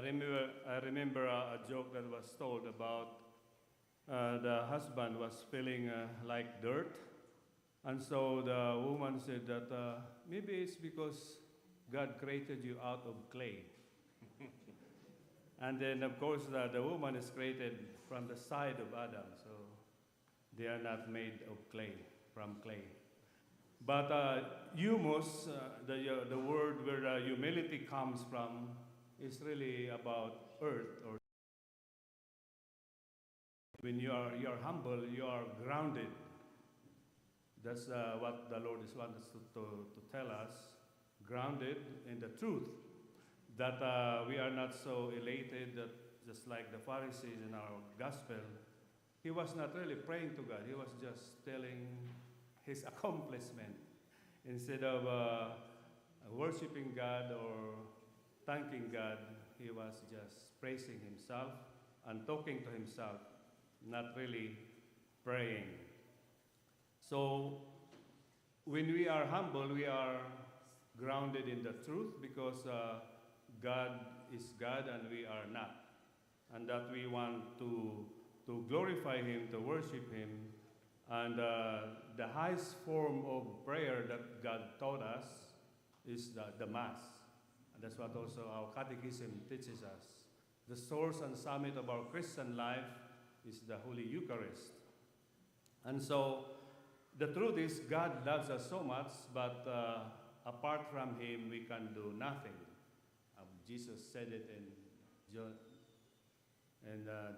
I remember a joke that was told about the husband was feeling like dirt, and so the woman said that maybe it's because God created you out of clay. And then, of course, the woman is created from the side of Adam, so they are not made of clay, from clay. But humus, the word where humility comes from, is really about earth. Or when you are humble, you are grounded. That's what the Lord is wanting us to tell us, grounded in the truth. That we are not so elated that just like the Pharisees in our gospel, he was not really praying to God. He was just telling his accomplishment instead of worshiping God or thanking God. He was just praising himself and talking to himself, not really praying. So when we are humble, we are grounded in the truth because God is God and we are not. And that we want to glorify him, to worship him. And the highest form of prayer that God taught us is the Mass. And that's what also our catechism teaches us. The source and summit of our Christian life is the Holy Eucharist. And so the truth is God loves us so much, but apart from him we can do nothing. Jesus said it in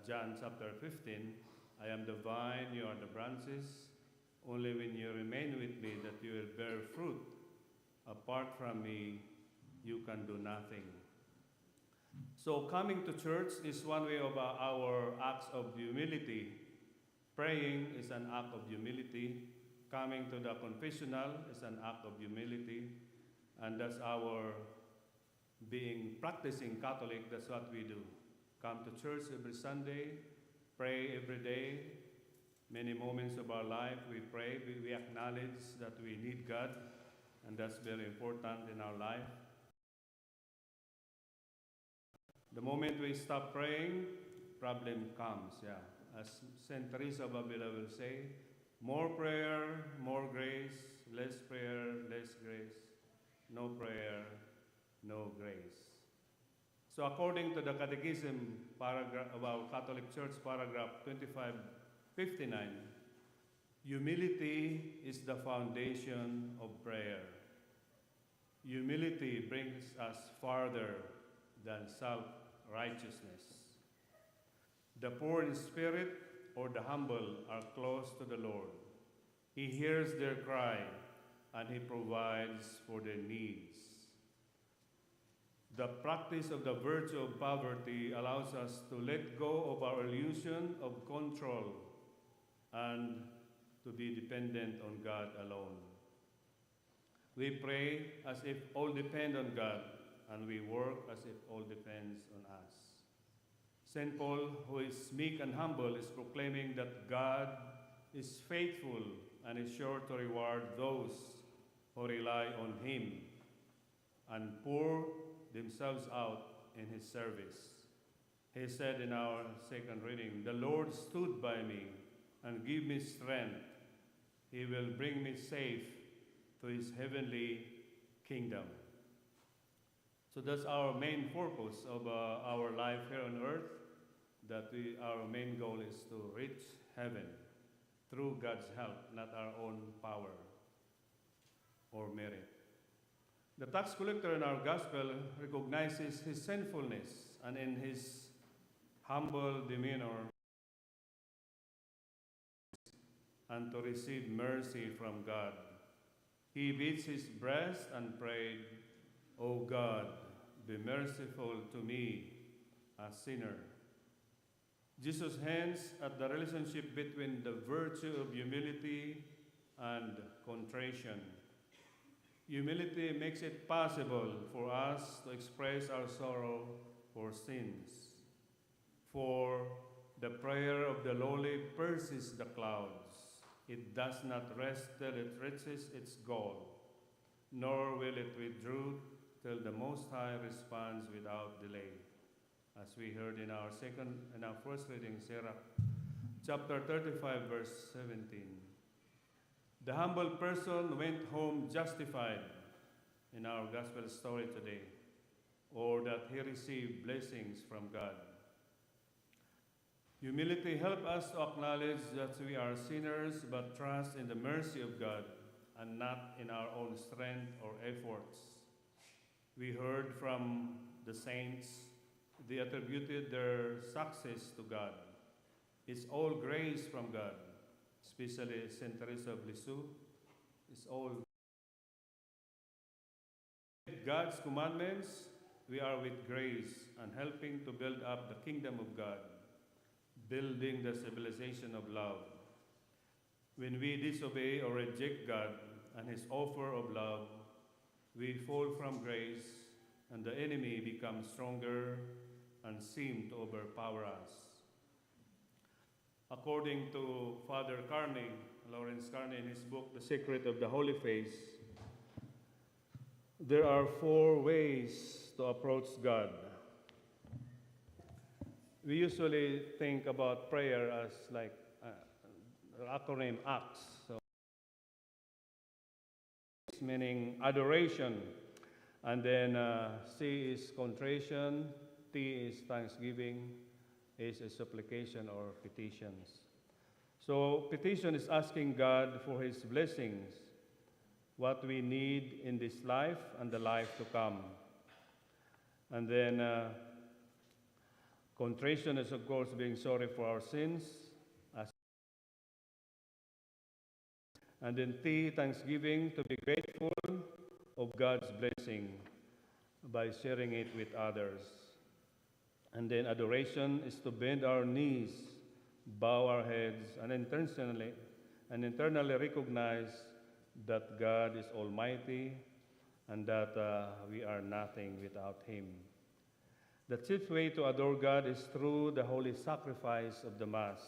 John chapter 15, I am the vine, you are the branches. Only when you remain with me that you will bear fruit. Apart from me, you can do nothing. So coming to church is one way of our acts of humility. Praying is an act of humility. Coming to the confessional is an act of humility. And that's our practicing Catholic, that's what we do. Come to church every Sunday, pray every day. Many moments of our life we pray, we acknowledge that we need God, and that's very important in our life. The moment we stop praying, problem comes, yeah. As Saint Teresa of Avila will say, more prayer, more grace, less prayer, less grace, no prayer, no grace. So according to the Catechism paragraph of our Catholic Church, paragraph 2559, humility is the foundation of prayer. Humility brings us farther than self-righteousness. The poor in spirit or the humble are close to the Lord. He hears their cry and he provides for their needs. The practice of the virtue of poverty allows us to let go of our illusion of control and to be dependent on God alone. We pray as if all depend on God, and we work as if all depends on us. St. Paul, who is meek and humble, is proclaiming that God is faithful and is sure to reward those who rely on him and pour themselves out in his service. He said in our second reading, the Lord stood by me and gave me strength. He will bring me safe to his heavenly kingdom. So that's our main purpose of our life here on earth, that our main goal is to reach heaven through God's help, not our own power or merit. The tax collector in our gospel recognizes his sinfulness, and in his humble demeanor and to receive mercy from God, he beats his breast and prayed, O God, be merciful to me, a sinner. Jesus hints at the relationship between the virtue of humility and contrition. Humility makes it possible for us to express our sorrow for sins. For the prayer of the lowly pierces the clouds. It does not rest till it reaches its goal, nor will it withdraw till the Most High responds without delay. as we heard in our first reading, Sirach, chapter 35, verse 17. The humble person went home justified in our gospel story today, or that he received blessings from God. Humility helps us to acknowledge that we are sinners but trust in the mercy of God and not in our own strength or efforts. We heard from the saints, they attributed their success to God. It's all grace from God, especially Saint Teresa of Lisieux. It's all God's commandments. We are with grace and helping to build up the kingdom of God, building the civilization of love. When we disobey or reject God and His offer of love, we fall from grace and the enemy becomes stronger and seem to overpower us. According to Father Carney, Lawrence Carney, in his book, The Secret of the Holy Face, there are 4 ways to approach God. We usually think about prayer as like the acronym ACTS, so meaning adoration, and then C is contrition, T is thanksgiving, S is supplication or petitions. So petition is asking God for His blessings, what we need in this life and the life to come. And then contrition is, of course, being sorry for our sins. And then T, thanksgiving, to be grateful of God's blessing by sharing it with others. And then adoration is to bend our knees, bow our heads, and internally recognize that God is almighty and that we are nothing without Him. The chief way to adore God is through the holy sacrifice of the Mass,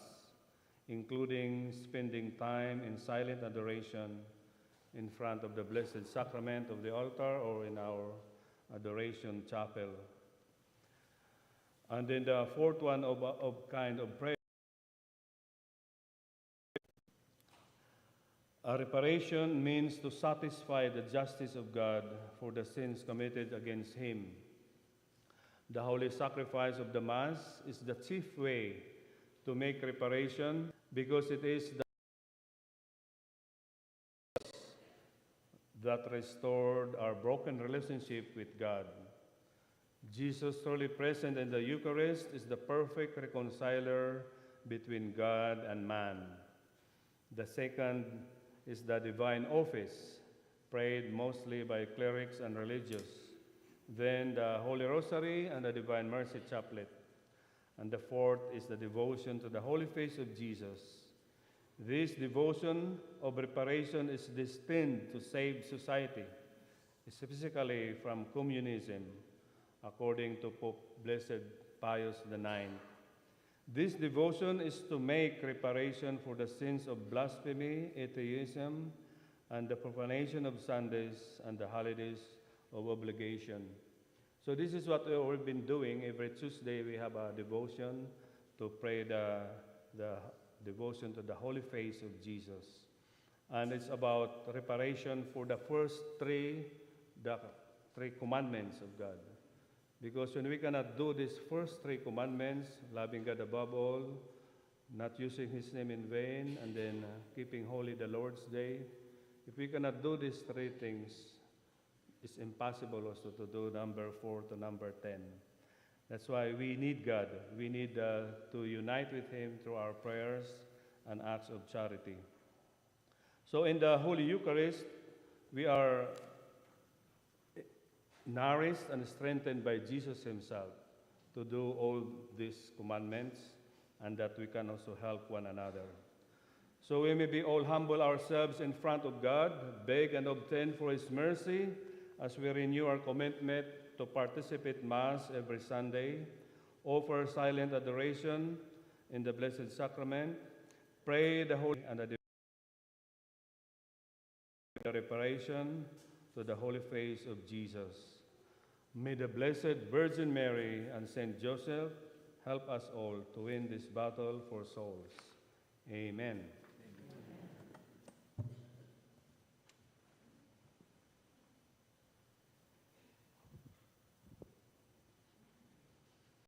including spending time in silent adoration in front of the Blessed Sacrament of the altar or in our adoration chapel. And then the fourth one of kind of prayer. A reparation means to satisfy the justice of God for the sins committed against Him. The holy sacrifice of the Mass is the chief way to make reparation because it is that restored our broken relationship with God. Jesus, truly present in the Eucharist, is the perfect reconciler between God and man. The second is the divine office, prayed mostly by clerics and religious. Then the Holy Rosary and the Divine Mercy Chaplet. And the fourth is the devotion to the Holy Face of Jesus. This devotion of reparation is destined to save society, specifically from communism, according to Pope Blessed Pius IX. This devotion is to make reparation for the sins of blasphemy, atheism, and the profanation of Sundays and the holidays of obligation. So this is what we've been doing. Every Tuesday we have a devotion to pray the devotion to the Holy Face of Jesus. And it's about reparation for the first the 3 commandments of God. Because when we cannot do these first 3 commandments, loving God above all, not using His name in vain, and then keeping holy the Lord's Day, if we cannot do these 3 things, it's impossible also to do number 4 to number 10. That's why we need God. We need to unite with Him through our prayers and acts of charity. So in the Holy Eucharist, we are nourished and strengthened by Jesus Himself to do all these commandments, and that we can also help one another. So we may be all humble ourselves in front of God, beg and obtain for His mercy as we renew our commitment to participate in Mass every Sunday, offer silent adoration in the Blessed Sacrament, pray the Holy and the reparation to the Holy Face of Jesus. May the Blessed Virgin Mary and Saint Joseph help us all to win this battle for souls. Amen.